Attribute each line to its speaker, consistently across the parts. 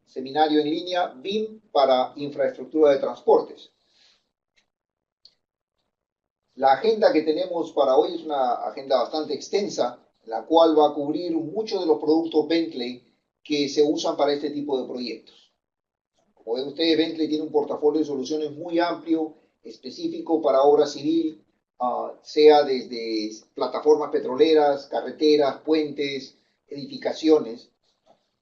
Speaker 1: seminario en línea BIM para infraestructura de transportes. La agenda que tenemos para hoy es una agenda bastante extensa, la cual va a cubrir muchos de los productos Bentley que se usan para este tipo de proyectos. Como ven ustedes, Bentley tiene un portafolio de soluciones muy amplio, específico para obra civil, sea desde plataformas petroleras, carreteras, puentes, edificaciones.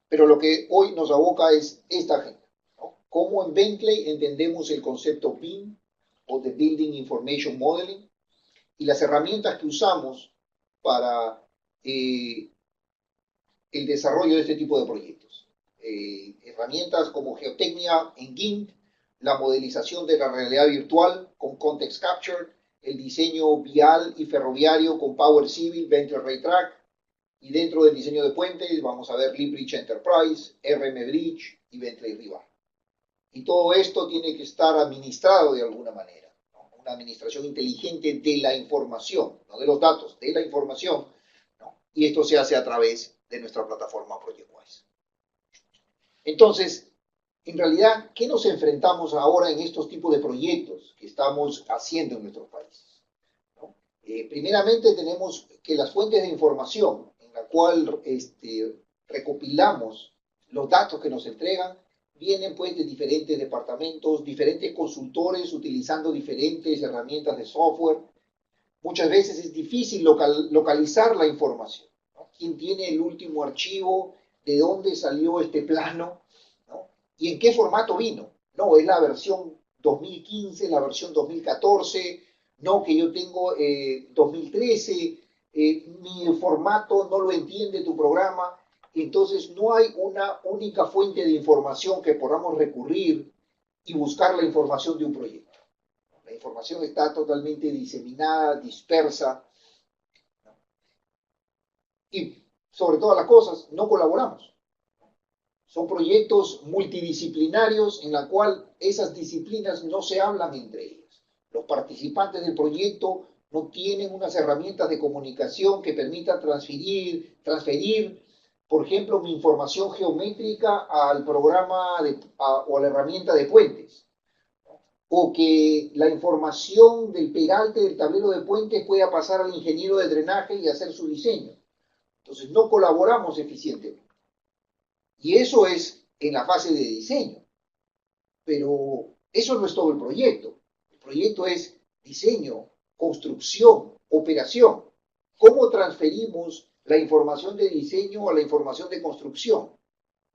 Speaker 1: Pero lo que hoy nos aboca es esta agenda, ¿no? Cómo en Bentley entendemos el concepto BIM o de Building Information Modeling y las herramientas que usamos para el desarrollo de este tipo de proyectos. Herramientas como geotecnia en GIMP, la modelización de la realidad virtual con Context Capture, el diseño vial y ferroviario con Power Civil, Bentley Raytrack, y dentro del diseño de puentes vamos a ver LeapBridge Enterprise, RM Bridge y Bentley Riva. Y todo esto tiene que estar administrado de alguna manera, ¿no? Una administración inteligente de la información, no de los datos, de la información, ¿no? Y esto se hace a través de nuestra plataforma ProjectWise. Entonces, en realidad, ¿qué nos enfrentamos ahora en estos tipos de proyectos que estamos haciendo en nuestros países? ¿No? Primeramente tenemos que las fuentes de información en la cual recopilamos los datos que nos entregan vienen pues de diferentes departamentos, diferentes consultores utilizando diferentes herramientas de software. Muchas veces es difícil localizar la información, ¿no? ¿Quién tiene el último archivo? ¿De dónde salió este plano? ¿No? ¿Y en qué formato vino? No, es la versión 2015, la versión 2014, no, que yo tengo 2013, mi formato no lo entiende tu programa. Entonces no hay una única fuente de información que podamos recurrir y buscar la información de un proyecto. La información está totalmente diseminada, dispersa, ¿no? Y sobre todas las cosas no colaboramos. Son proyectos multidisciplinarios en la cual esas disciplinas no se hablan entre ellas. Los participantes del proyecto no tienen unas herramientas de comunicación que permitan transferir, por ejemplo, mi información geométrica al programa o a la herramienta de puentes, o que la información del peralte del tablero de puentes pueda pasar al ingeniero de drenaje y hacer su diseño. Entonces no colaboramos eficientemente. Y eso es en la fase de diseño. Pero eso no es todo el proyecto. El proyecto es diseño, construcción, operación. ¿Cómo transferimos la información de diseño a la información de construcción?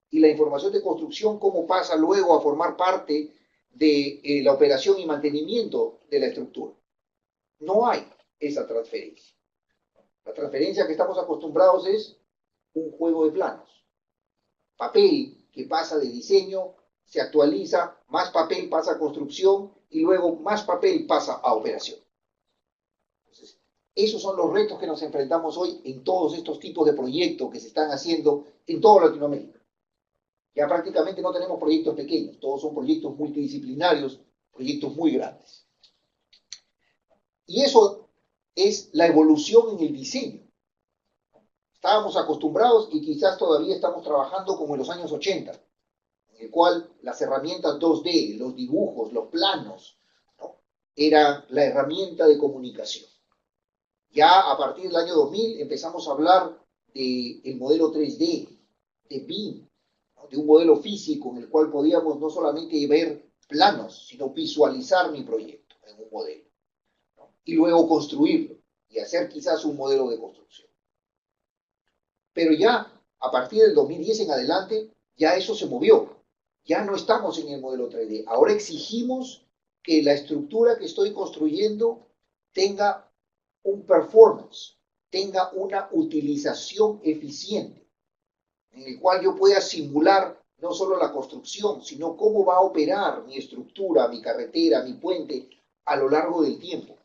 Speaker 1: Y la información de construcción, ¿cómo pasa luego a formar parte de la operación y mantenimiento de la estructura? No hay esa transferencia. La transferencia que estamos acostumbrados es un juego de planos. Papel que pasa de diseño, se actualiza, más papel pasa a construcción y luego más papel pasa a operación. Entonces, esos son los retos que nos enfrentamos hoy en todos estos tipos de proyectos que se están haciendo en toda Latinoamérica. Ya prácticamente no tenemos proyectos pequeños, todos son proyectos multidisciplinarios, proyectos muy grandes. Y eso es la evolución en el diseño. Estábamos acostumbrados y quizás todavía estamos trabajando como en los años 80, en el cual las herramientas 2D, los dibujos, los planos, ¿no? Eran la herramienta de comunicación. Ya a partir del año 2000 empezamos a hablar del modelo 3D, de BIM, ¿no? De un modelo físico en el cual podíamos no solamente ver planos, sino visualizar mi proyecto en un modelo, ¿no? Y luego construirlo y hacer quizás un modelo de construcción. Pero ya a partir del 2010 en adelante, ya eso se movió. Ya no estamos en el modelo 3D. Ahora exigimos que la estructura que estoy construyendo tenga un performance, tenga una utilización eficiente, en el cual yo pueda simular no solo la construcción, sino cómo va a operar mi estructura, mi carretera, mi puente a lo largo del tiempo.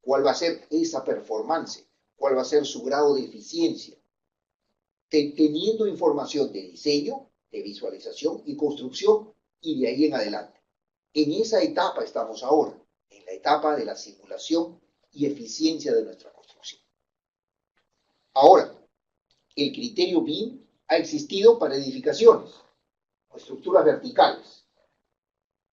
Speaker 1: ¿Cuál va a ser esa performance? ¿Cuál va a ser su grado de eficiencia? Teniendo información de diseño, de visualización y construcción y de ahí en adelante. En esa etapa estamos ahora, en la etapa de la simulación y eficiencia de nuestra construcción. Ahora, el criterio BIM ha existido para edificaciones, estructuras verticales.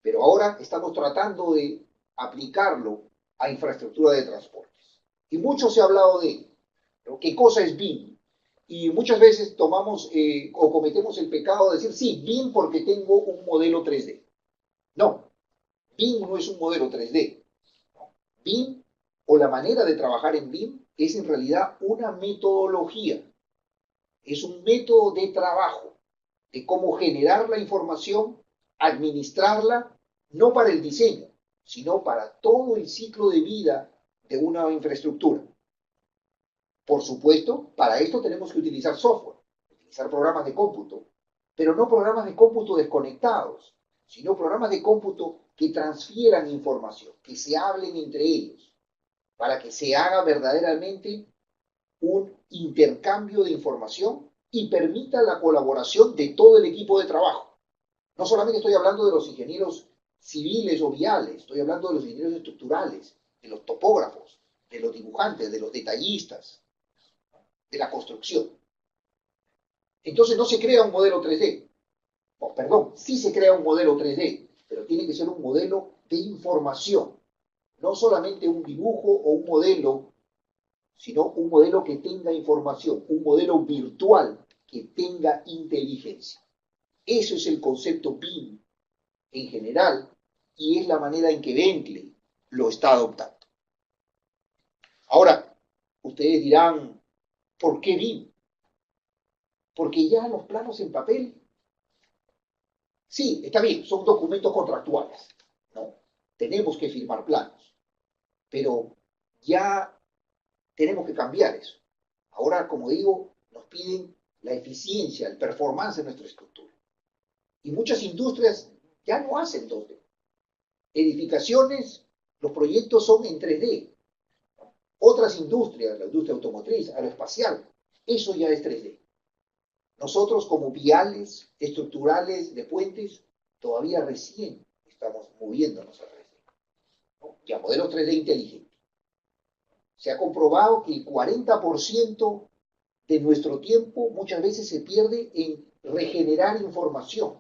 Speaker 1: Pero ahora estamos tratando de aplicarlo a infraestructura de transportes. Y mucho se ha hablado de ello, ¿no? ¿Qué cosa es BIM? Y muchas veces tomamos o cometemos el pecado de decir, sí, BIM porque tengo un modelo 3D. No, BIM no es un modelo 3D. BIM o la manera de trabajar en BIM es en realidad una metodología, es un método de trabajo, de cómo generar la información, administrarla, no para el diseño, sino para todo el ciclo de vida de una infraestructura. Por supuesto, para esto tenemos que utilizar software, utilizar programas de cómputo, pero no programas de cómputo desconectados, sino programas de cómputo que transfieran información, que se hablen entre ellos, para que se haga verdaderamente un intercambio de información y permita la colaboración de todo el equipo de trabajo. No solamente estoy hablando de los ingenieros civiles o viales, estoy hablando de los ingenieros estructurales, de los topógrafos, de los dibujantes, de los detallistas, de la construcción. Entonces no se crea un modelo 3D. Oh, perdón, sí se crea un modelo 3D, pero tiene que ser un modelo de información, no solamente un dibujo o un modelo, sino un modelo que tenga información, un modelo virtual que tenga inteligencia. Eso es el concepto BIM en general y es la manera en que Bentley lo está adoptando. Ahora, ustedes dirán, ¿por qué BIM? Porque ya los planos en papel, sí, está bien, son documentos contractuales, ¿no? Tenemos que firmar planos, pero ya tenemos que cambiar eso. Ahora, como digo, nos piden la eficiencia, el performance de nuestra estructura. Y muchas industrias ya no hacen 2D. Edificaciones, los proyectos son en 3D. Otras industrias, la industria automotriz, aeroespacial, eso ya es 3D. Nosotros como viales estructurales de puentes, todavía recién estamos moviéndonos a 3D, ¿no? Y a modelos 3D inteligentes. Se ha comprobado que el 40% de nuestro tiempo muchas veces se pierde en regenerar información,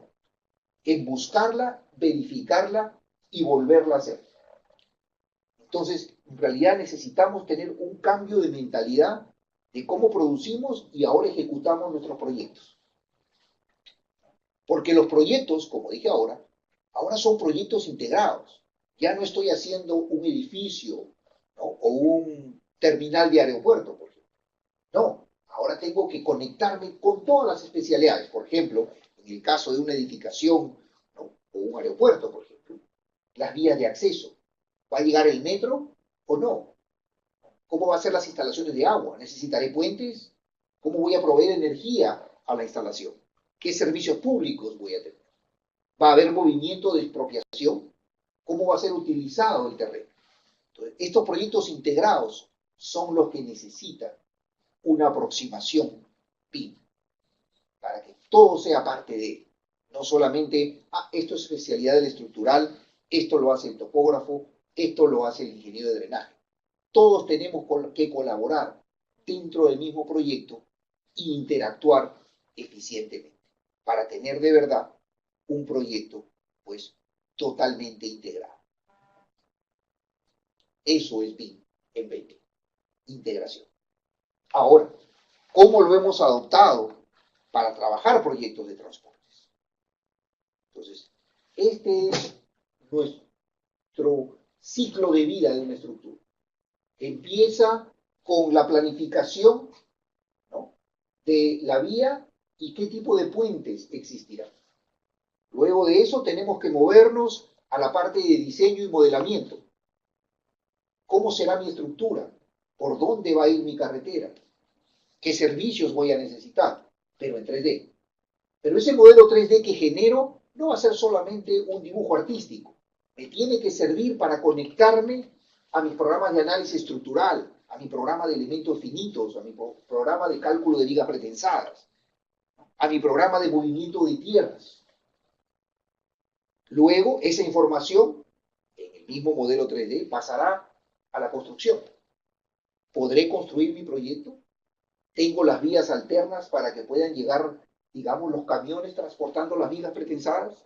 Speaker 1: en buscarla, verificarla y volverla a hacer. Entonces, en realidad necesitamos tener un cambio de mentalidad de cómo producimos y ahora ejecutamos nuestros proyectos. Porque los proyectos, como dije ahora son proyectos integrados. Ya no estoy haciendo un edificio, ¿no? O un terminal de aeropuerto, por ejemplo. No, ahora tengo que conectarme con todas las especialidades. Por ejemplo, en el caso de una edificación, ¿no? O un aeropuerto, por ejemplo, las vías de acceso. ¿Va a llegar el metro o no? ¿Cómo van a ser las instalaciones de agua? ¿Necesitaré puentes? ¿Cómo voy a proveer energía a la instalación? ¿Qué servicios públicos voy a tener? ¿Va a haber movimiento de expropiación? ¿Cómo va a ser utilizado el terreno? Entonces, estos proyectos integrados son los que necesitan una aproximación PIM para que todo sea parte de él. No solamente, esto es especialidad del estructural, esto lo hace el topógrafo, esto lo hace el ingeniero de drenaje. Todos tenemos que colaborar dentro del mismo proyecto e interactuar eficientemente para tener de verdad un proyecto pues totalmente integrado. Eso es BIM en 20, integración. Ahora, ¿cómo lo hemos adoptado para trabajar proyectos de transportes? Entonces, este es nuestro ciclo de vida de una estructura. Empieza con la planificación, ¿no? De la vía y qué tipo de puentes existirán. Luego de eso tenemos que movernos a la parte de diseño y modelamiento. ¿Cómo será mi estructura? ¿Por dónde va a ir mi carretera? ¿Qué servicios voy a necesitar? Pero en 3D. Pero ese modelo 3D que genero no va a ser solamente un dibujo artístico. Me tiene que servir para conectarme a mis programas de análisis estructural, a mi programa de elementos finitos, a mi programa de cálculo de vigas pretensadas, a mi programa de movimiento de tierras. Luego, esa información, en el mismo modelo 3D, pasará a la construcción. ¿Podré construir mi proyecto? ¿Tengo las vías alternas para que puedan llegar digamos, los camiones transportando las vigas pretensadas?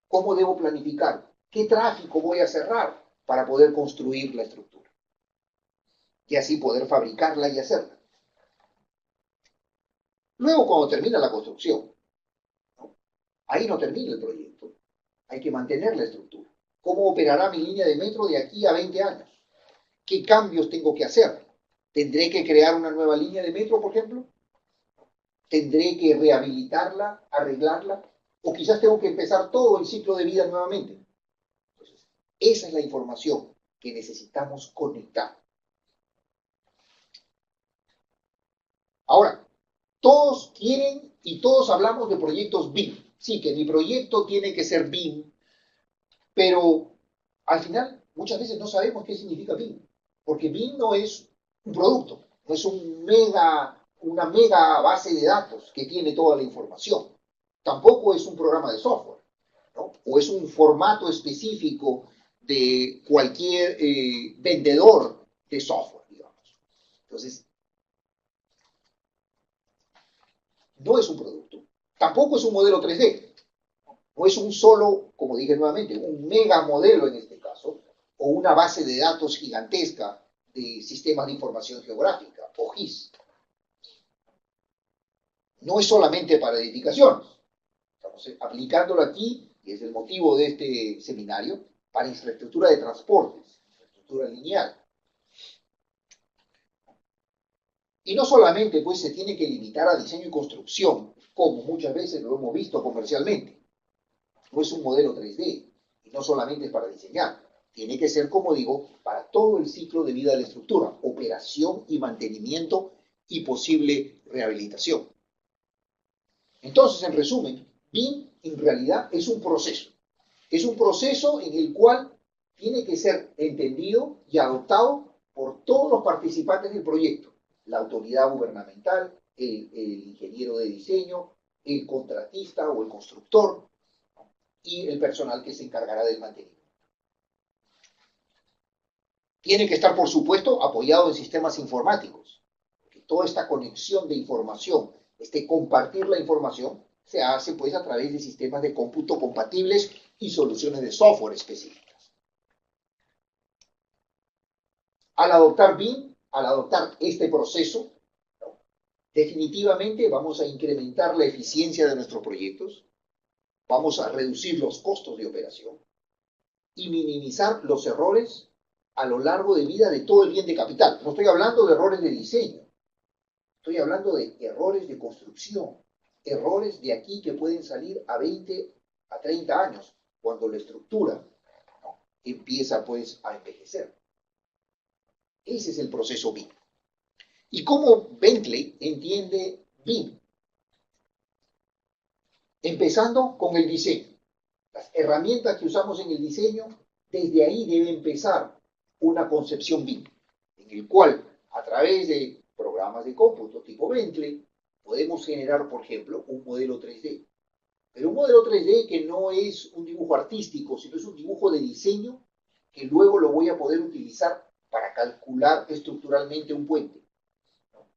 Speaker 1: ¿Cómo debo planificar? ¿Qué tráfico voy a cerrar para poder construir la estructura? Y así poder fabricarla y hacerla. Luego, cuando termina la construcción, ¿no? Ahí no termina el proyecto. Hay que mantener la estructura. ¿Cómo operará mi línea de metro de aquí a 20 años? ¿Qué cambios tengo que hacer? ¿Tendré que crear una nueva línea de metro, por ejemplo? ¿Tendré que rehabilitarla, arreglarla? ¿O quizás tengo que empezar todo el ciclo de vida nuevamente? Entonces, esa es la información que necesitamos conectar. Ahora, todos quieren y todos hablamos de proyectos BIM. Sí, que mi proyecto tiene que ser BIM, pero al final muchas veces no sabemos qué significa BIM, porque BIM no es un producto, no es una mega base de datos que tiene toda la información. Tampoco es un programa de software, ¿no? O es un formato específico de cualquier vendedor de software, digamos. Entonces, no es un producto. Tampoco es un modelo 3D. No es un solo, como dije nuevamente, un mega modelo en este caso, o una base de datos gigantesca de sistemas de información geográfica, o GIS. No es solamente para edificaciones. Estamos aplicándolo aquí, y es el motivo de este seminario, para infraestructura de transportes, infraestructura lineal. Y no solamente pues se tiene que limitar a diseño y construcción, como muchas veces lo hemos visto comercialmente. No es un modelo 3D, y no solamente es para diseñar. Tiene que ser, como digo, para todo el ciclo de vida de la estructura, operación y mantenimiento y posible rehabilitación. Entonces, en resumen, BIM en realidad es un proceso. Es un proceso en el cual tiene que ser entendido y adoptado por todos los participantes del proyecto. La autoridad gubernamental, el ingeniero de diseño, el contratista o el constructor y el personal que se encargará del mantenimiento. Tiene que estar, por supuesto, apoyado en sistemas informáticos. Que toda esta conexión de información, compartir la información, se hace pues a través de sistemas de cómputo compatibles y soluciones de software específicas. Al adoptar BIM, al adoptar este proceso, ¿no? Definitivamente vamos a incrementar la eficiencia de nuestros proyectos, vamos a reducir los costos de operación y minimizar los errores a lo largo de vida de todo el bien de capital. No estoy hablando de errores de diseño, estoy hablando de errores de construcción, errores de aquí que pueden salir a 20 a 30 años, cuando la estructura, ¿no?, empieza pues a envejecer. Ese es el proceso BIM. ¿Y cómo Bentley entiende BIM? Empezando con el diseño. Las herramientas que usamos en el diseño, desde ahí debe empezar una concepción BIM, en el cual, a través de programas de cómputo tipo Bentley, podemos generar, por ejemplo, un modelo 3D. Pero un modelo 3D que no es un dibujo artístico, sino es un dibujo de diseño que luego lo voy a poder utilizar para calcular estructuralmente un puente, ¿no?,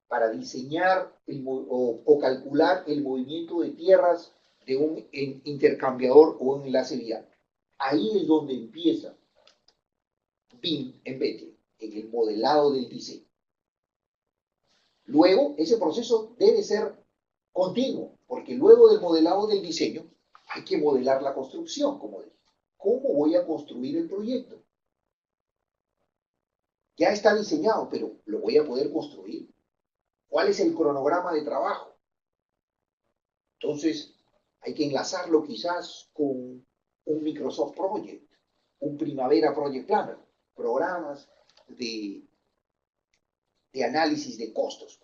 Speaker 1: para diseñar o calcular el movimiento de tierras de un intercambiador o un enlace vial. Ahí es donde empieza BIM en Bentley, en el modelado del diseño. Luego, ese proceso debe ser continuo, porque luego del modelado del diseño hay que modelar la construcción, como dije. ¿Cómo voy a construir el proyecto? Ya está diseñado, pero ¿lo voy a poder construir? ¿Cuál es el cronograma de trabajo? Entonces, hay que enlazarlo quizás con un Microsoft Project, un Primavera Project Planner, programas de análisis de costos.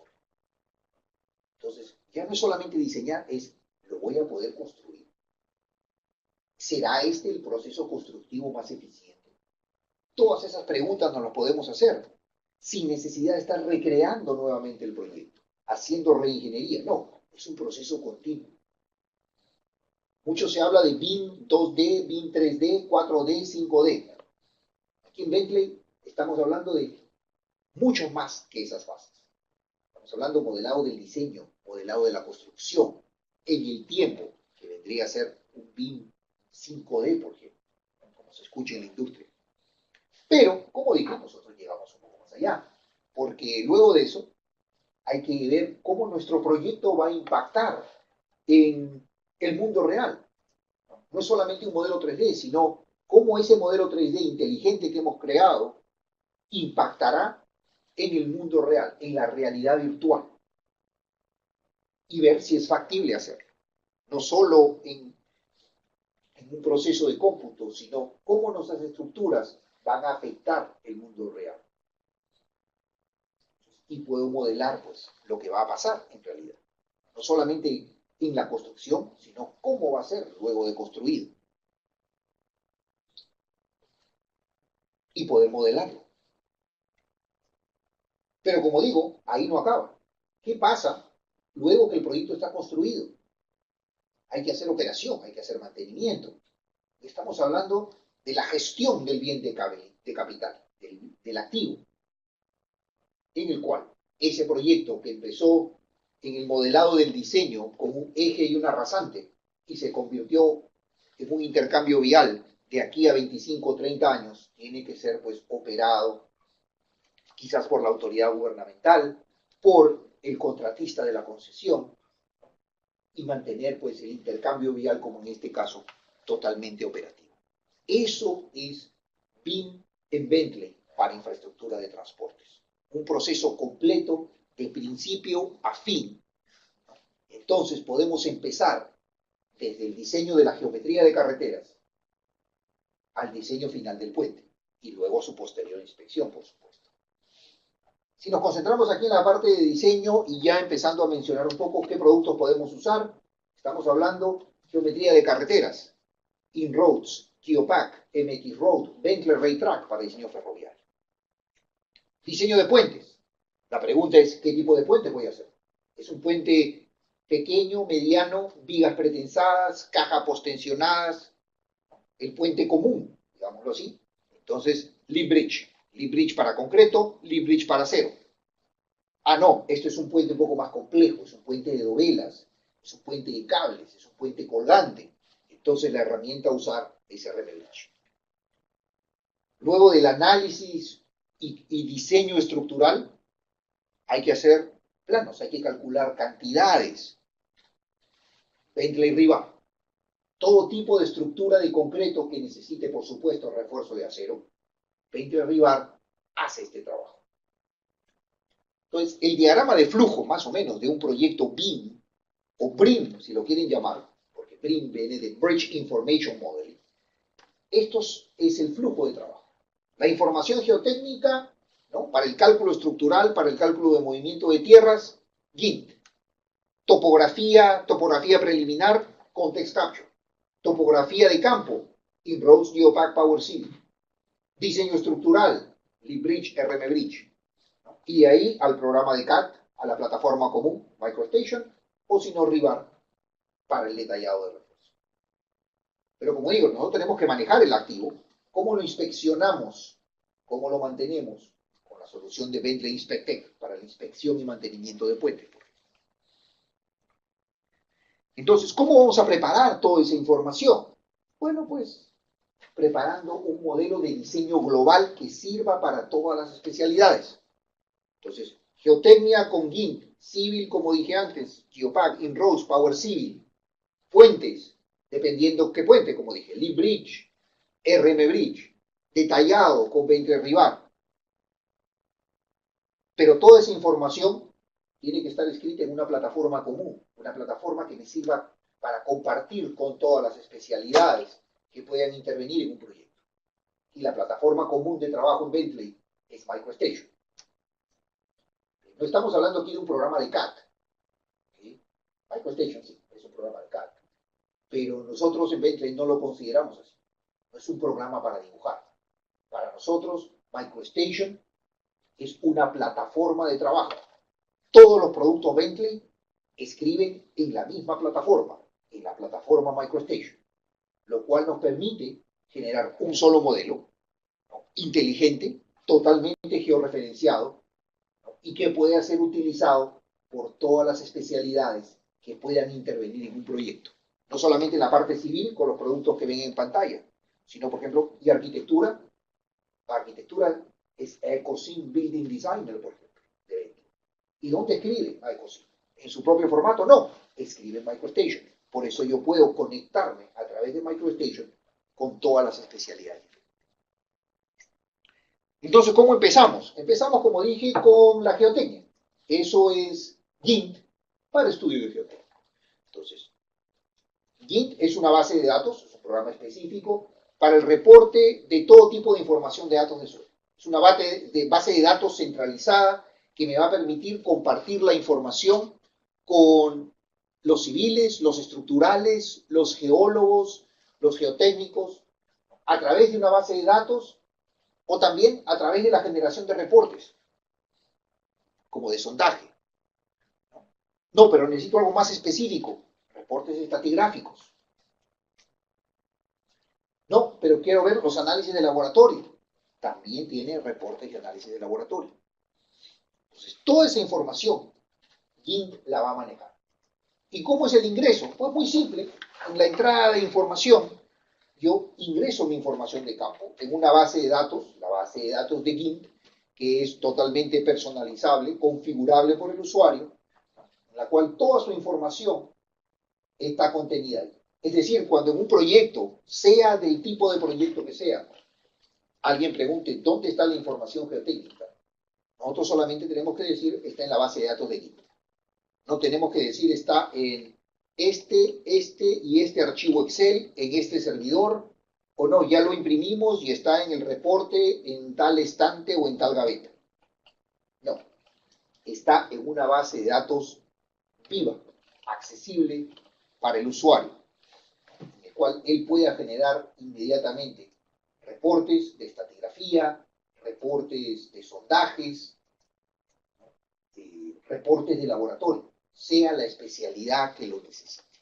Speaker 1: Entonces, ya no es solamente diseñar, es lo voy a poder construir. ¿Será este el proceso constructivo más eficiente? Todas esas preguntas nos las podemos hacer sin necesidad de estar recreando nuevamente el proyecto, haciendo reingeniería. No, es un proceso continuo. Mucho se habla de BIM 2D, BIM 3D, 4D, 5D. Aquí en Bentley estamos hablando de mucho más que esas fases. Estamos hablando de modelado del diseño, modelado de la construcción en el tiempo, que vendría a ser un BIM 5D, por ejemplo, como se escucha en la industria. Pero, como dije, nosotros llegamos un poco más allá, porque luego de eso hay que ver cómo nuestro proyecto va a impactar en el mundo real. No es solamente un modelo 3D, sino cómo ese modelo 3D inteligente que hemos creado impactará en el mundo real, en la realidad virtual, y ver si es factible hacerlo. No solo en un proceso de cómputo, sino cómo nuestras estructuras van a afectar el mundo real. Y puedo modelar pues lo que va a pasar en realidad. No solamente en la construcción, sino cómo va a ser luego de construido. Y poder modelarlo. Pero como digo, ahí no acaba. ¿Qué pasa luego que el proyecto está construido? Hay que hacer operación, hay que hacer mantenimiento. Estamos hablando de la gestión del bien de capital, del activo, en el cual ese proyecto que empezó en el modelado del diseño con un eje y una rasante y se convirtió en un intercambio vial de aquí a 25 o 30 años, tiene que ser pues operado quizás por la autoridad gubernamental, por el contratista de la concesión, y mantener pues el intercambio vial, como en este caso, totalmente operativo. Eso es BIM en Bentley para infraestructura de transportes. Un proceso completo de principio a fin. Entonces podemos empezar desde el diseño de la geometría de carreteras al diseño final del puente y luego su posterior inspección, por supuesto. Si nos concentramos aquí en la parte de diseño y ya empezando a mencionar un poco qué productos podemos usar, estamos hablando geometría de carreteras, InRoads, Geopack, MX Road, Bentley Raytrack para diseño ferroviario. Diseño de puentes. La pregunta es, ¿qué tipo de puente voy a hacer? ¿Es un puente pequeño, mediano, vigas pretensadas, cajas postensionadas? El puente común, digámoslo así. Entonces, Lee Bridge. Lee Bridge para concreto, Lee Bridge para acero. Ah, no, esto es un puente un poco más complejo, es un puente de dovelas, es un puente de cables, es un puente colgante. Entonces la herramienta a usar es RM Bridge. Luego del análisis y diseño estructural, hay que hacer planos, hay que calcular cantidades. Bentley Riva. Todo tipo de estructura de concreto que necesite, por supuesto, refuerzo de acero, Bentley Riva hace este trabajo. Entonces, el diagrama de flujo, más o menos, de un proyecto BIM, o BRIM, si lo quieren llamar, porque BRIM viene de Bridge Information Modeling, esto es el flujo de trabajo. La información geotécnica, ¿no?, para el cálculo estructural, para el cálculo de movimiento de tierras, GINT. Topografía preliminar, Context Capture. Topografía de campo, InRoads Geopack Power Civil. Diseño estructural, Lee Bridge, RM Bridge. Y ahí al programa de CAD, a la plataforma común, MicroStation, o si no, Rivar, para el detallado de refuerzo. Pero como digo, nosotros tenemos que manejar el activo. ¿Cómo lo inspeccionamos? ¿Cómo lo mantenemos? Con la solución de Bentley Inspectec para la inspección y mantenimiento de puentes. Entonces, ¿cómo vamos a preparar toda esa información? Bueno, pues preparando un modelo de diseño global que sirva para todas las especialidades. Entonces, geotecnia con GINT, civil, como dije antes, Geopack, InRoads, Power Civil, puentes, dependiendo qué puente, como dije, Lee Bridge, RM Bridge, detallado con Bentley Rivar. Pero toda esa información tiene que estar escrita en una plataforma común, una plataforma que me sirva para compartir con todas las especialidades que puedan intervenir en un proyecto. Y la plataforma común de trabajo en Bentley es MicroStation. No estamos hablando aquí de un programa de CAD. ¿Sí? MicroStation sí, es un programa de CAD. Pero nosotros en Bentley no lo consideramos así. No es un programa para dibujar. Para nosotros, MicroStation es una plataforma de trabajo. Todos los productos Bentley escriben en la misma plataforma, en la plataforma MicroStation, lo cual nos permite generar un solo modelo, ¿no?, inteligente, totalmente georreferenciado, ¿no?, y que pueda ser utilizado por todas las especialidades que puedan intervenir en un proyecto. No solamente en la parte civil, con los productos que ven en pantalla, sino, por ejemplo, y arquitectura. Arquitectura es Ecosyn Building Designer, por ejemplo. ¿Y dónde escribe Ecosyn? ¿En su propio formato? No, escribe en MicroStation. Por eso yo puedo conectarme a través de MicroStation con todas las especialidades. Entonces, ¿cómo empezamos? Empezamos, como dije, con la geotecnia. Eso es GINT para estudio de geotecnia. Entonces, GINT es una base de datos, es un programa específico para el reporte de todo tipo de información de datos de suelo. Es una base de datos centralizada que me va a permitir compartir la información con los civiles, los estructurales, los geólogos, los geotécnicos, a través de una base de datos o también a través de la generación de reportes, como de sondaje. No, pero necesito algo más específico, reportes estratigráficos. No, pero quiero ver los análisis de laboratorio. También tiene reportes y análisis de laboratorio. Entonces, toda esa información, GINT la va a manejar. ¿Y cómo es el ingreso? Pues muy simple. En la entrada de información, yo ingreso mi información de campo en una base de datos, la base de datos de GINT, que es totalmente personalizable, configurable por el usuario, en la cual toda su información está contenida ahí. Es decir, cuando en un proyecto, sea del tipo de proyecto que sea, alguien pregunte dónde está la información geotécnica, nosotros solamente tenemos que decir está en la base de datos de GINT. No tenemos que decir está en este y este archivo Excel, en este servidor, o no, ya lo imprimimos y está en el reporte en tal estante o en tal gaveta. No, está en una base de datos viva, accesible para el usuario, en el cual él pueda generar inmediatamente reportes de estratigrafía, reportes de sondajes, reportes de laboratorio, sea la especialidad que lo necesite.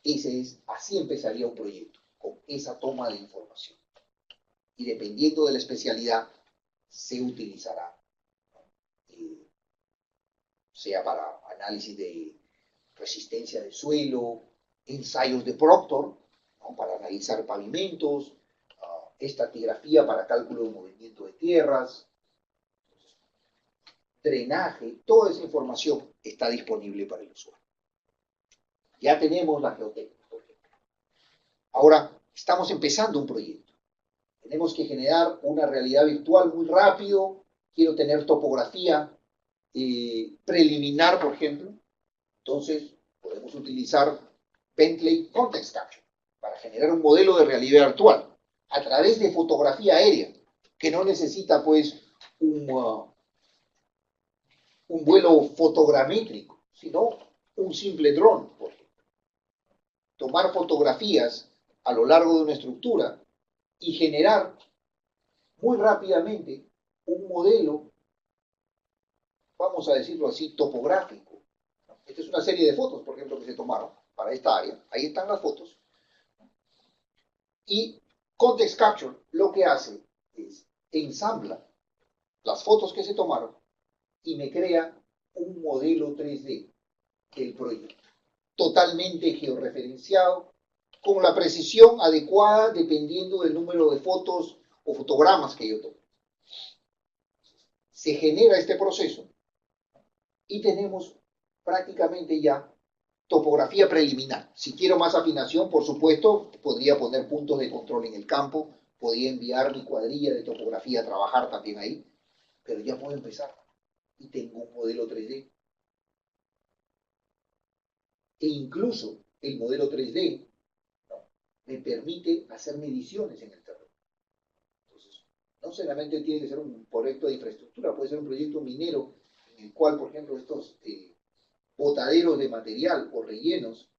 Speaker 1: Entonces, así empezaría un proyecto, con esa toma de información. Y dependiendo de la especialidad, se utilizará, sea para análisis de resistencia de suelo, ensayos de Proctor, ¿no?, para analizar pavimentos, estratigrafía para cálculo de movimiento de tierras, drenaje, toda esa información está disponible para el usuario. Ya tenemos la geotecnia, por ejemplo. Ahora, estamos empezando un proyecto. Tenemos que generar una realidad virtual muy rápido. Quiero tener topografía preliminar, por ejemplo. Entonces, podemos utilizar Bentley Context Capture para generar un modelo de realidad virtual a través de fotografía aérea, que no necesita, pues, un vuelo fotogramétrico, sino un simple dron, por ejemplo. Tomar fotografías a lo largo de una estructura y generar muy rápidamente un modelo, vamos a decirlo así, topográfico. Esta es una serie de fotos, por ejemplo, que se tomaron para esta área. Ahí están las fotos. Y Context Capture lo que hace es ensambla las fotos que se tomaron y me crea un modelo 3D del proyecto, totalmente georreferenciado, con la precisión adecuada dependiendo del número de fotos o fotogramas que yo tome. Se genera este proceso y tenemos prácticamente ya topografía preliminar. Si quiero más afinación, por supuesto, podría poner puntos de control en el campo, podría enviar mi cuadrilla de topografía a trabajar también ahí, pero ya puedo empezar y tengo un modelo 3D. E incluso el modelo 3D, ¿no?, me permite hacer mediciones en el terreno. Entonces, no solamente tiene que ser un proyecto de infraestructura, puede ser un proyecto minero en el cual, por ejemplo, estos botaderos de material o rellenos,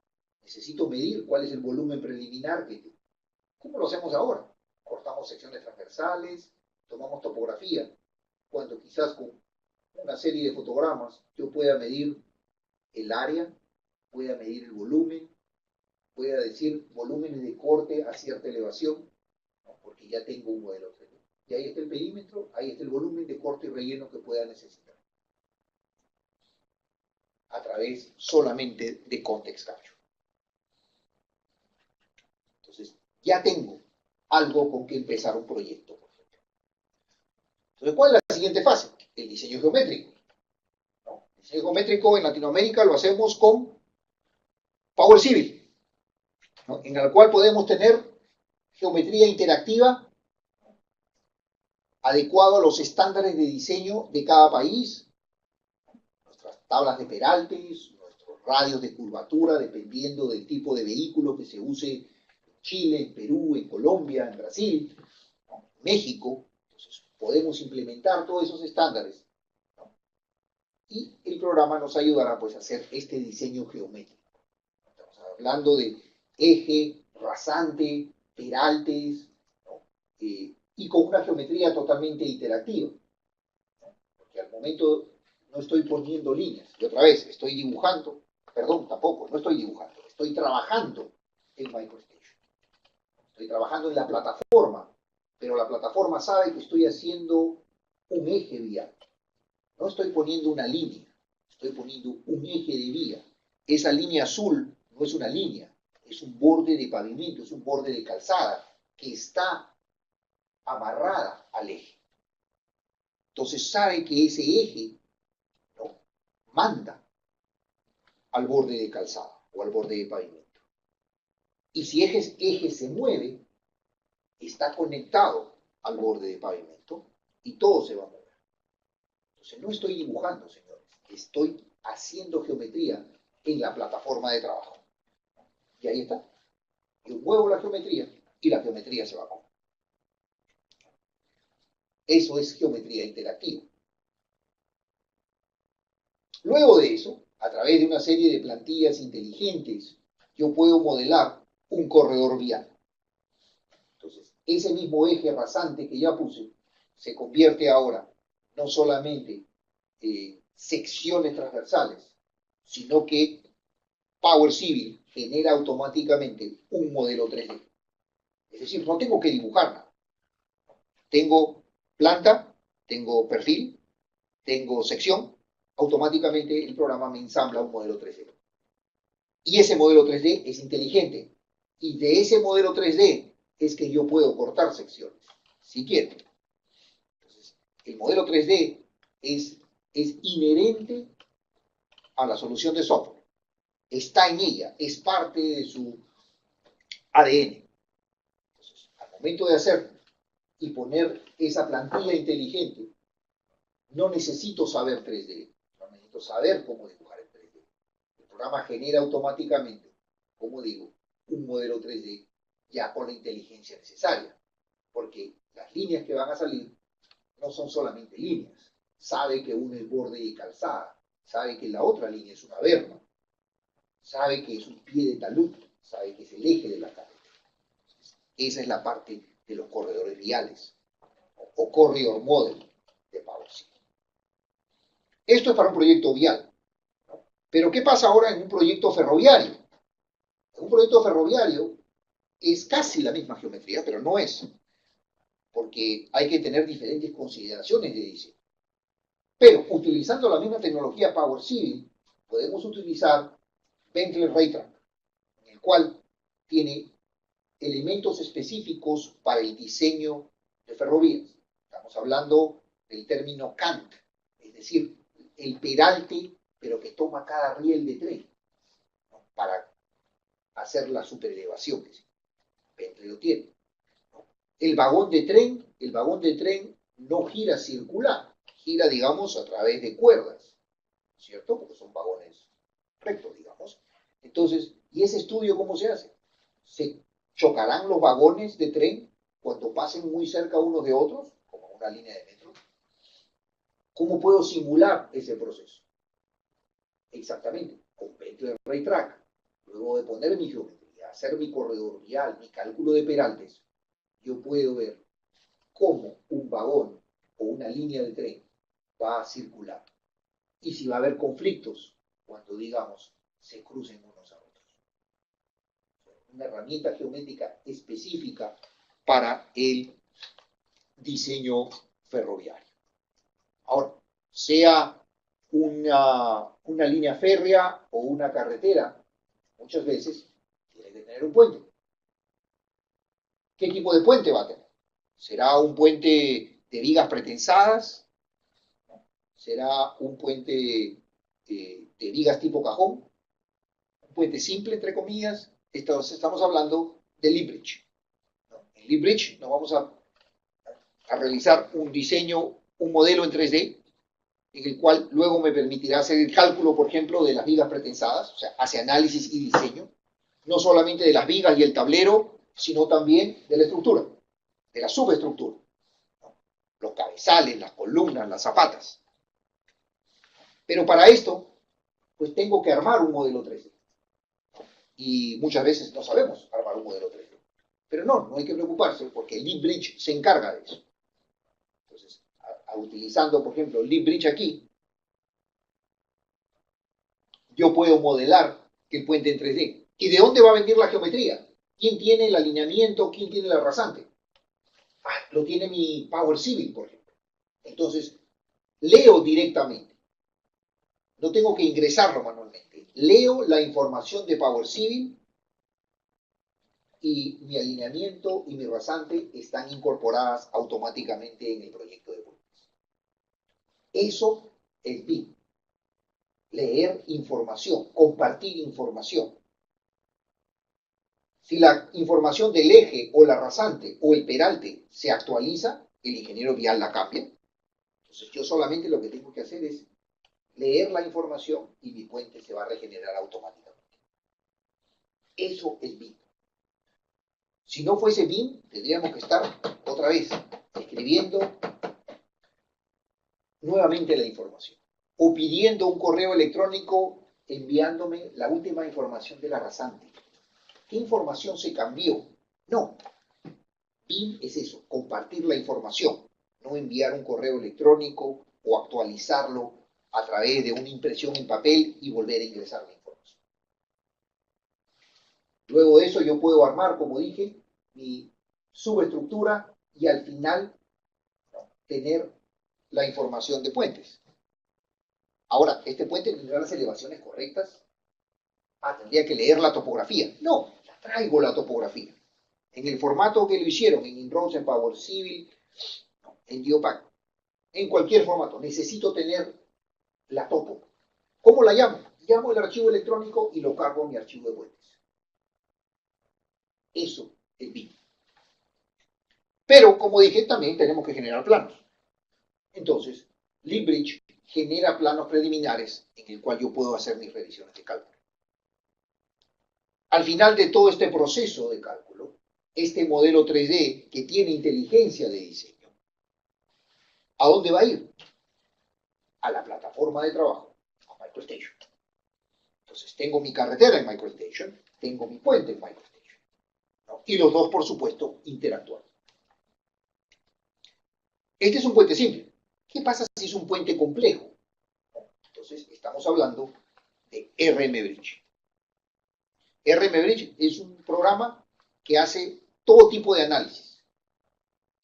Speaker 1: necesito medir cuál es el volumen preliminar que tengo. ¿Cómo lo hacemos ahora? Cortamos secciones transversales, tomamos topografía, cuando quizás con una serie de fotogramas yo pueda medir el área, pueda medir el volumen, pueda decir volúmenes de corte a cierta elevación, ¿no?, porque ya tengo un modelo 3D. Y ahí está el perímetro, ahí está el volumen de corte y relleno que pueda necesitar. través solamente de context capture. Entonces, ya tengo algo con que empezar un proyecto, por ejemplo. Entonces, ¿cuál es la siguiente fase? El diseño geométrico, ¿no? El diseño geométrico en Latinoamérica lo hacemos con Power Civil, ¿no? En el cual podemos tener geometría interactiva adecuado a los estándares de diseño de cada país, nuestras tablas de peraltes, nuestros radios de curvatura, dependiendo del tipo de vehículo que se use en Chile, en Perú, en Colombia, en Brasil, ¿no? México. Entonces, podemos implementar todos esos estándares, ¿no? Y el programa nos ayudará pues, a hacer este diseño geométrico. Estamos hablando de eje, rasante, peraltes, ¿no? Y con una geometría totalmente interactiva, ¿no? Porque al momento no estoy poniendo líneas, y otra vez estoy dibujando, perdón, tampoco, no estoy dibujando, estoy trabajando en MicroStation, estoy trabajando en la plataforma, pero la plataforma sabe que estoy haciendo un eje vial, no estoy poniendo una línea, estoy poniendo un eje de vía. Esa línea azul no es una línea, es un borde de pavimento, es un borde de calzada que está amarrada al eje. Entonces sabe que ese eje, ¿no?, manda al borde de calzada o al borde de pavimento. Y si eje se mueve, está conectado al borde de pavimento y todo se va a mover. Entonces no estoy dibujando, señores, estoy haciendo geometría en la plataforma de trabajo. Y ahí está. Yo muevo la geometría y la geometría se va a mover. Eso es geometría interactiva. Luego de eso, a través de una serie de plantillas inteligentes, yo puedo modelar un corredor vial. Entonces, ese mismo eje rasante que ya puse se convierte ahora no solamente en secciones transversales, sino que Power Civil genera automáticamente un modelo 3D. Es decir, no tengo que dibujar nada. Tengo planta, tengo perfil, tengo sección, automáticamente el programa me ensambla un modelo 3D. Y ese modelo 3D es inteligente. Y de ese modelo 3D es que yo puedo cortar secciones, si quiero. Entonces, el modelo 3D es inherente a la solución de software. Está en ella, es parte de su ADN. Entonces, al momento de hacerlo y poner esa plantilla inteligente, no necesito saber 3D, no necesito saber cómo dibujar en 3D. El programa genera automáticamente, como digo, un modelo 3D ya con la inteligencia necesaria, porque las líneas que van a salir no son solamente líneas. Sabe que uno es borde de calzada, sabe que la otra línea es una berma, sabe que es un pie de talud, sabe que es el eje de la carretera. Esa es la parte de los corredores viales, o corridor model de Power Civil. Esto es para un proyecto vial, ¿no? Pero ¿qué pasa ahora en un proyecto ferroviario? En un proyecto ferroviario es casi la misma geometría, pero no es, porque hay que tener diferentes consideraciones de diseño. Pero utilizando la misma tecnología Power Civil, podemos utilizar Bentley Raytrack, en el cual tiene elementos específicos para el diseño de ferrovías. Estamos hablando del término cant, es decir, el peralte, pero que toma cada riel de tren, ¿no?, para hacer la superelevación. Bentley lo tiene, ¿no? El vagón de tren no gira circular, gira, digamos, a través de cuerdas, ¿cierto? Porque son vagones rectos, digamos. Entonces, ¿y ese estudio cómo se hace? Se chocarán los vagones de tren cuando pasen muy cerca unos de otros, como una línea de metro. ¿Cómo puedo simular ese proceso? Exactamente, con Bentley Raytrack. Luego de poner mi geometría, hacer mi corredor vial, mi cálculo de peraltes, yo puedo ver cómo un vagón o una línea de tren va a circular y si va a haber conflictos cuando, digamos, se crucen unos a otros. Una herramienta geométrica específica para el diseño ferroviario. Ahora, sea una línea férrea o una carretera, muchas veces tiene que tener un puente. ¿Qué tipo de puente va a tener? ¿Será un puente de vigas pretensadas? ¿Será un puente de vigas tipo cajón? ¿Un puente simple, entre comillas? Estamos hablando de Lee Bridge. En Lee Bridge nos vamos a realizar un diseño, un modelo en 3D, en el cual luego me permitirá hacer el cálculo, por ejemplo, de las vigas pretensadas, o sea, hace análisis y diseño, no solamente de las vigas y el tablero, sino también de la estructura, de la subestructura, ¿no? Los cabezales, las columnas, las zapatas. Pero para esto, pues tengo que armar un modelo 3D. Y muchas veces no sabemos armar un modelo 3D. Pero no hay que preocuparse porque el Lee Bridge se encarga de eso. Entonces, utilizando, por ejemplo, el Lee Bridge aquí, yo puedo modelar el puente en 3D. ¿Y de dónde va a venir la geometría? ¿Quién tiene el alineamiento? ¿Quién tiene el rasante? Lo tiene mi Power Civil, por ejemplo. Entonces, leo directamente. No tengo que ingresarlo manualmente. Leo la información de Power Civil y mi alineamiento y mi rasante están incorporadas automáticamente en el proyecto de puentes. Eso es BIM. Leer información, compartir información. Si la información del eje o la rasante o el peralte se actualiza, el ingeniero vial la cambia. Entonces yo solamente lo que tengo que hacer es leer la información y mi puente se va a regenerar automáticamente. Eso es BIM. Si no fuese BIM, tendríamos que estar otra vez escribiendo nuevamente la información o pidiendo un correo electrónico enviándome la última información de la rasante. ¿Qué información se cambió? No. BIM es eso, compartir la información, no enviar un correo electrónico o actualizarlo a través de una impresión en papel y volver a ingresar la información. Luego de eso yo puedo armar, como dije, mi subestructura y al final tener la información de puentes. Ahora, ¿este puente tendrá las elevaciones correctas? Tendría que leer la topografía. No, ya traigo la topografía. En el formato que lo hicieron, en Inroads, en Power Civil, en Geopack, en cualquier formato, necesito tener la topo. ¿Cómo la llamo? Llamo el archivo electrónico y lo cargo en mi archivo de puentes. Eso es BIM. Pero, como dije, también tenemos que generar planos. Entonces, Lee Bridge genera planos preliminares en el cual yo puedo hacer mis revisiones de cálculo. Al final de todo este proceso de cálculo, este modelo 3D que tiene inteligencia de diseño, ¿a dónde va a ir? A la plataforma de trabajo, a MicroStation. Entonces, tengo mi carretera en MicroStation, tengo mi puente en MicroStation, ¿no? Y los dos, por supuesto, interactúan. Este es un puente simple. ¿Qué pasa si es un puente complejo? Entonces, estamos hablando de RM Bridge. RM Bridge es un programa que hace todo tipo de análisis.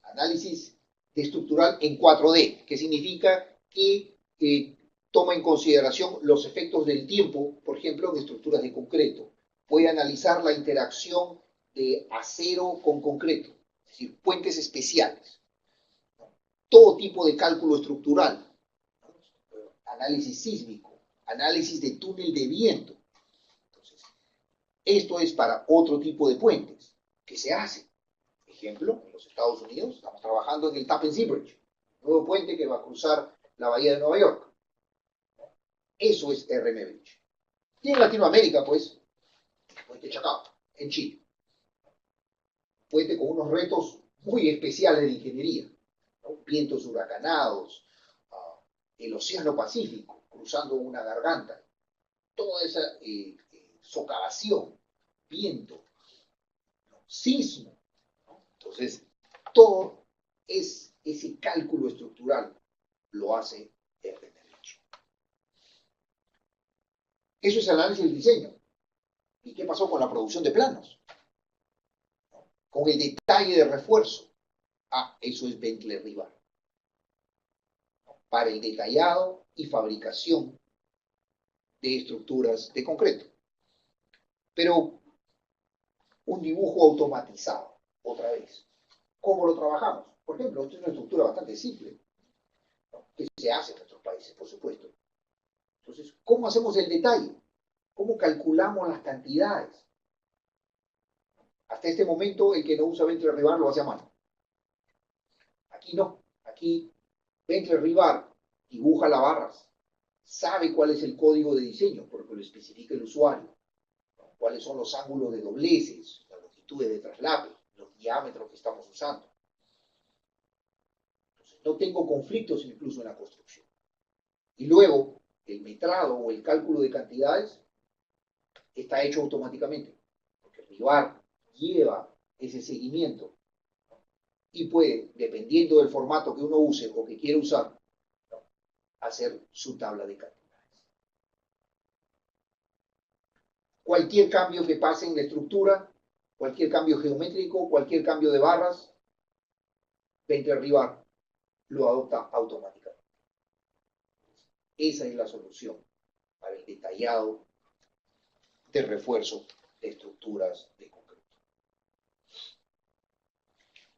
Speaker 1: Análisis estructural en 4D, que significa que toma en consideración los efectos del tiempo, por ejemplo, en estructuras de concreto. Puede analizar la interacción de acero con concreto, es decir, puentes especiales. Todo tipo de cálculo estructural, análisis sísmico, análisis de túnel de viento. Entonces, esto es para otro tipo de puentes que se hace. Ejemplo, en los Estados Unidos estamos trabajando en el Tappan Zee Bridge, nuevo puente que va a cruzar la bahía de Nueva York. Eso es RM Bridge. Y en Latinoamérica, pues, el puente Chacao, en Chile. Puente con unos retos muy especiales de ingeniería, ¿no? Vientos huracanados, el Océano Pacífico cruzando una garganta, toda esa socavación, viento, ¿no? Sismo, ¿no? Entonces, todo ese cálculo estructural lo hace RM Bridge. Eso es análisis del diseño. ¿Y qué pasó con la producción de planos? Con el detalle de refuerzo. Eso es Bentley Rivar. Para el detallado y fabricación de estructuras de concreto. Pero un dibujo automatizado, otra vez. ¿Cómo lo trabajamos? Por ejemplo, esto es una estructura bastante simple, ¿no? Que se hace en nuestros países, por supuesto. Entonces, ¿cómo hacemos el detalle? ¿Cómo calculamos las cantidades? Hasta este momento, el que no usa Bentley Rebar lo hace a mano. Aquí no. Aquí Bentley Rebar dibuja las barras, sabe cuál es el código de diseño, porque lo especifica el usuario, ¿no? Cuáles son los ángulos de dobleces, las longitudes de traslape, los diámetros que estamos usando. Entonces, no tengo conflictos incluso en la construcción. Y luego, el metrado o el cálculo de cantidades está hecho automáticamente, porque Rebar lleva ese seguimiento y puede, dependiendo del formato que uno use o que quiera usar, ¿no?, hacer su tabla de cantidades. Cualquier cambio que pase en la estructura, cualquier cambio geométrico, cualquier cambio de barras, Bentley Rebar lo adopta automáticamente. Esa es la solución para el detallado de refuerzo de estructuras de concreto.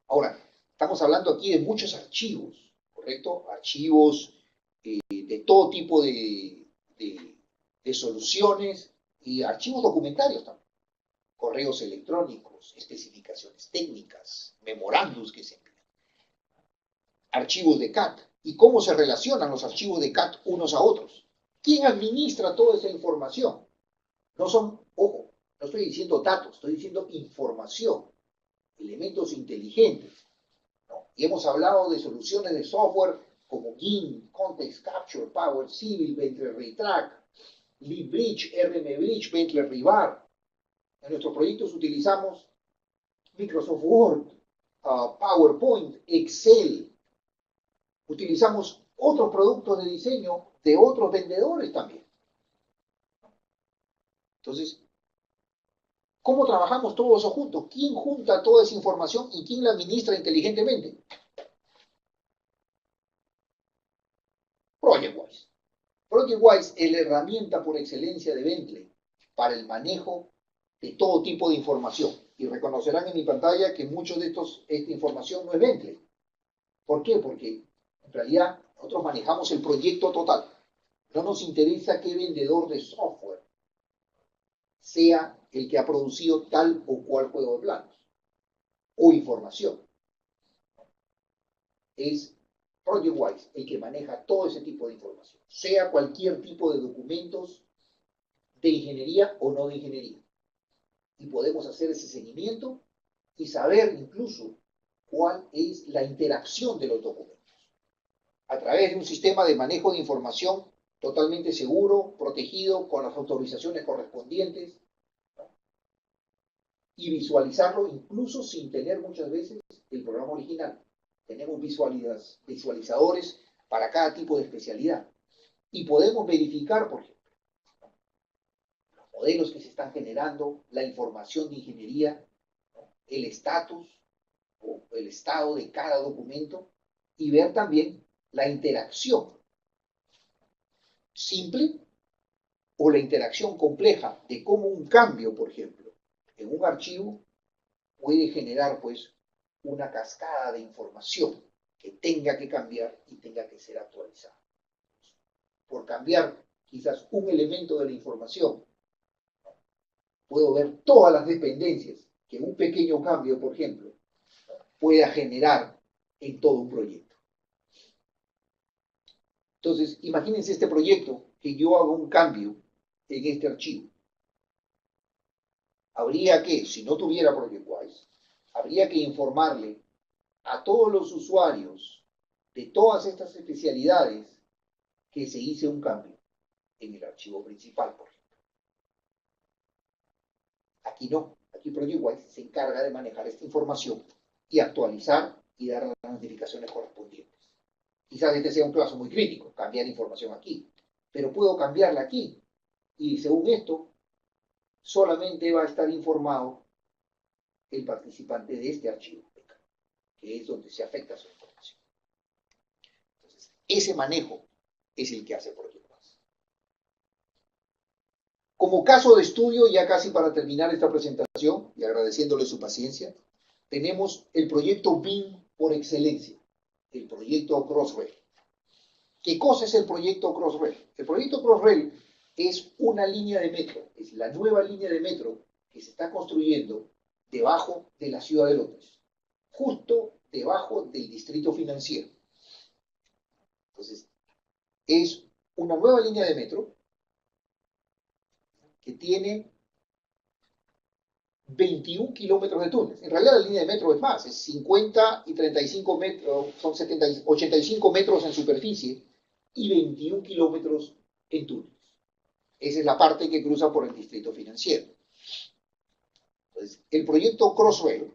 Speaker 1: Ahora, estamos hablando aquí de muchos archivos, ¿correcto? Archivos de todo tipo de soluciones y archivos documentarios también. Correos electrónicos, especificaciones técnicas, memorándums que se envían, archivos de CAD y cómo se relacionan los archivos de CAD unos a otros. ¿Quién administra toda esa información? No son, ojo, no estoy diciendo datos, estoy diciendo información, elementos inteligentes, ¿no? Y hemos hablado de soluciones de software como GIMP, Context Capture, Power Civil, Bentley Retract, LibBridge, RMBridge, Bentley Rebar. En nuestros proyectos utilizamos Microsoft Word, PowerPoint, Excel. Utilizamos otros productos de diseño de otros vendedores también. Entonces, ¿cómo trabajamos todos eso juntos? ¿Quién junta toda esa información y quién la administra inteligentemente? ProjectWise. ProjectWise es la herramienta por excelencia de Bentley para el manejo de todo tipo de información. Y reconocerán en mi pantalla que mucho de esta información no es Bentley. ¿Por qué? Porque en realidad nosotros manejamos el proyecto total. No nos interesa qué vendedor de software sea el que ha producido tal o cual juego de planos o información. Es ProjectWise el que maneja todo ese tipo de información, sea cualquier tipo de documentos de ingeniería o no de ingeniería. Y podemos hacer ese seguimiento y saber incluso cuál es la interacción de los documentos a través de un sistema de manejo de información totalmente seguro, protegido, con las autorizaciones correspondientes, ¿no?, y visualizarlo incluso sin tener muchas veces el programa original. Tenemos visualizadores para cada tipo de especialidad y podemos verificar, por ejemplo, los modelos que se están generando, la información de ingeniería, ¿no?, el estatus o el estado de cada documento y ver también la interacción simple o la interacción compleja de cómo un cambio, por ejemplo, en un archivo puede generar pues una cascada de información que tenga que cambiar y tenga que ser actualizada. Por cambiar quizás un elemento de la información, puedo ver todas las dependencias que un pequeño cambio, por ejemplo, pueda generar en todo un proyecto. Entonces, imagínense este proyecto, que yo hago un cambio en este archivo. Habría que, si no tuviera ProjectWise, habría que informarle a todos los usuarios de todas estas especialidades que se hizo un cambio en el archivo principal, por ejemplo. Aquí no, aquí ProjectWise se encarga de manejar esta información y actualizar y dar las notificaciones correspondientes. Quizás este sea un caso muy crítico, cambiar información aquí, pero puedo cambiarla aquí y según esto, solamente va a estar informado el participante de este archivo, que es donde se afecta su información. Entonces, ese manejo es el que hace Project Wise. Como caso de estudio, ya casi para terminar esta presentación, y agradeciéndole su paciencia, tenemos el proyecto BIM por excelencia, el proyecto Crossrail. ¿Qué cosa es el proyecto Crossrail? El proyecto Crossrail es una línea de metro, es la nueva línea de metro que se está construyendo debajo de la ciudad de Londres, justo debajo del distrito financiero. Entonces, es una nueva línea de metro que tiene 21 kilómetros de túneles. En realidad la línea de metro es más, es 50 y 35 metros, son 85 metros en superficie y 21 kilómetros en túneles. Esa es la parte que cruza por el distrito financiero. Entonces, el proyecto Crossrail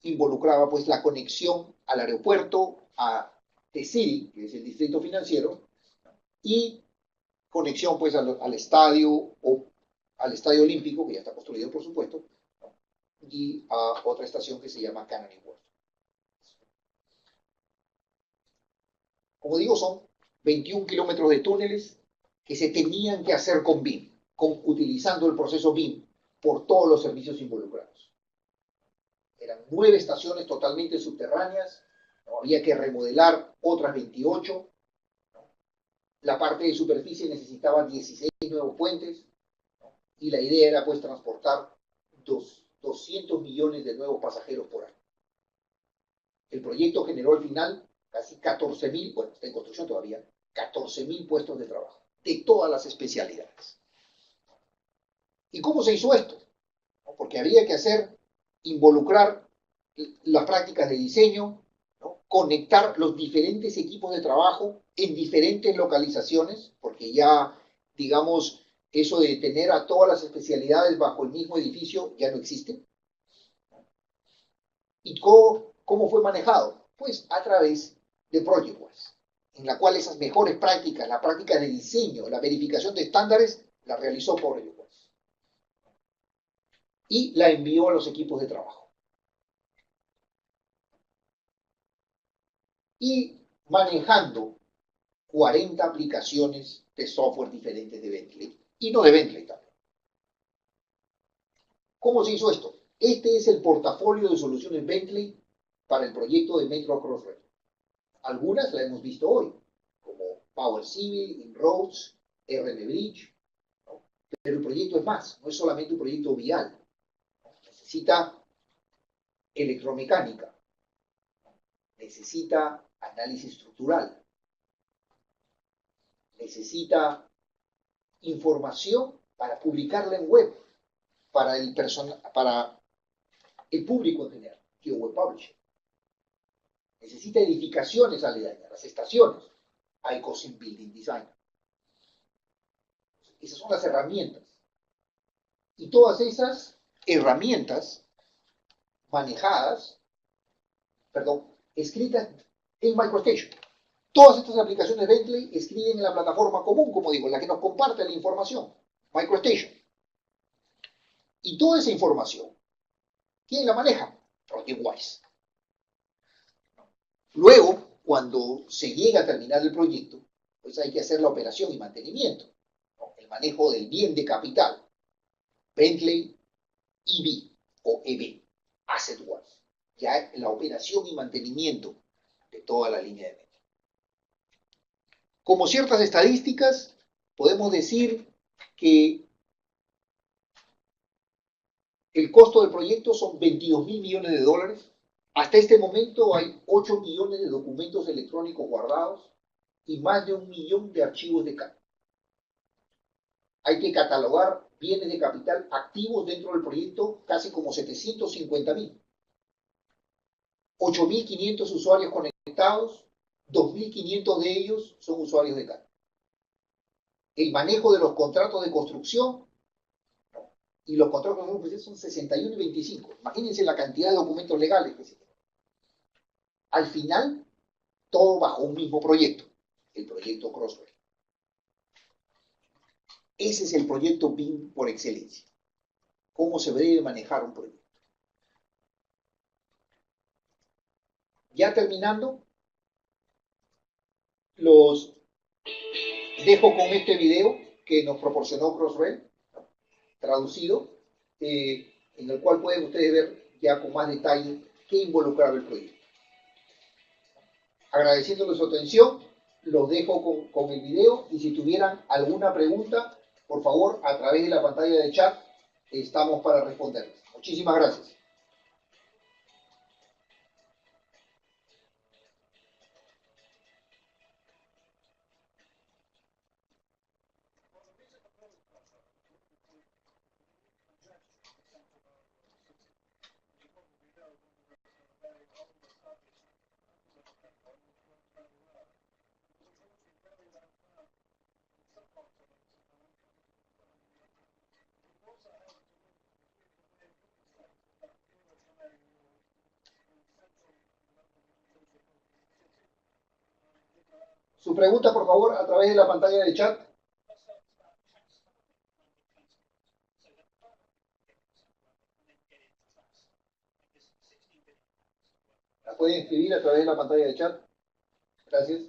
Speaker 1: involucraba pues la conexión al aeropuerto, a The City, que es el distrito financiero, y conexión pues al estadio o al estadio olímpico, que ya está construido por supuesto, ¿no? Y a otra estación que se llama Canary Wharf. Como digo, son 21 kilómetros de túneles que se tenían que hacer con BIM, utilizando el proceso BIM por todos los servicios involucrados. Eran 9 estaciones totalmente subterráneas, ¿no? Había que remodelar otras 28, ¿no? La parte de superficie necesitaba 16 nuevos puentes, ¿no? Y la idea era pues transportar 200 millones de nuevos pasajeros por año. El proyecto generó al final casi 14.000, bueno, está en construcción todavía, 14.000 puestos de trabajo, de todas las especialidades. ¿Y cómo se hizo esto? Porque había que involucrar las prácticas de diseño, ¿no? Conectar los diferentes equipos de trabajo en diferentes localizaciones, porque ya, digamos, eso de tener a todas las especialidades bajo el mismo edificio ya no existe. ¿Y cómo fue manejado? Pues a través de Project Wise, en la cual esas mejores prácticas, la práctica de diseño, la verificación de estándares, la realizó Project Wise. Y la envió a los equipos de trabajo. Y manejando 40 aplicaciones de software diferentes de Bentley, y no de Bentley también. ¿Cómo se hizo esto? Este es el portafolio de soluciones Bentley para el proyecto de Metro Crossrail. Algunas las hemos visto hoy, como Power Civil, InRoads, RM Bridge, ¿no? Pero el proyecto es más, no es solamente un proyecto vial, ¿no? Necesita electromecánica, ¿no? Necesita análisis estructural, necesita información para publicarla en web, para el público en general, que web publisher. Necesita edificaciones aledañas, las estaciones, ICOSYM Building Design. Esas son las herramientas. Y todas esas herramientas manejadas, escritas en MicroStation. Todas estas aplicaciones Bentley escriben en la plataforma común, como digo, en la que nos comparte la información, MicroStation. Y toda esa información, ¿quién la maneja? Project Wise. Luego, cuando se llega a terminar el proyecto, pues hay que hacer la operación y mantenimiento, ¿no? El manejo del bien de capital. Bentley EB o EB, Asset Wise. Ya la operación y mantenimiento de toda la línea de metro. Como ciertas estadísticas, podemos decir que el costo del proyecto son 22.000 millones de dólares. Hasta este momento hay 8 millones de documentos electrónicos guardados y más de 1 millón de archivos de CAD. Hay que catalogar bienes de capital activos dentro del proyecto, casi como 750.000. 8.500 usuarios conectados, 2.500 de ellos son usuarios de CAD. El manejo de los contratos de construcción, ¿no? Y los contratos de construcción son 61 y 25. Imagínense la cantidad de documentos legales que se tienen. Al final, todo bajo un mismo proyecto, el proyecto Crossrail. Ese es el proyecto BIM por excelencia. ¿Cómo se debe manejar un proyecto? Ya terminando, Los dejo con este video que nos proporcionó Crossrail, traducido, en el cual pueden ustedes ver ya con más detalle qué involucraba el proyecto. Agradeciéndoles su atención, los dejo con el video y si tuvieran alguna pregunta, por favor, a través de la pantalla de chat, estamos para responderles. Muchísimas gracias. Su pregunta, por favor, a través de la pantalla de chat. La pueden escribir a través de la pantalla de chat. Gracias.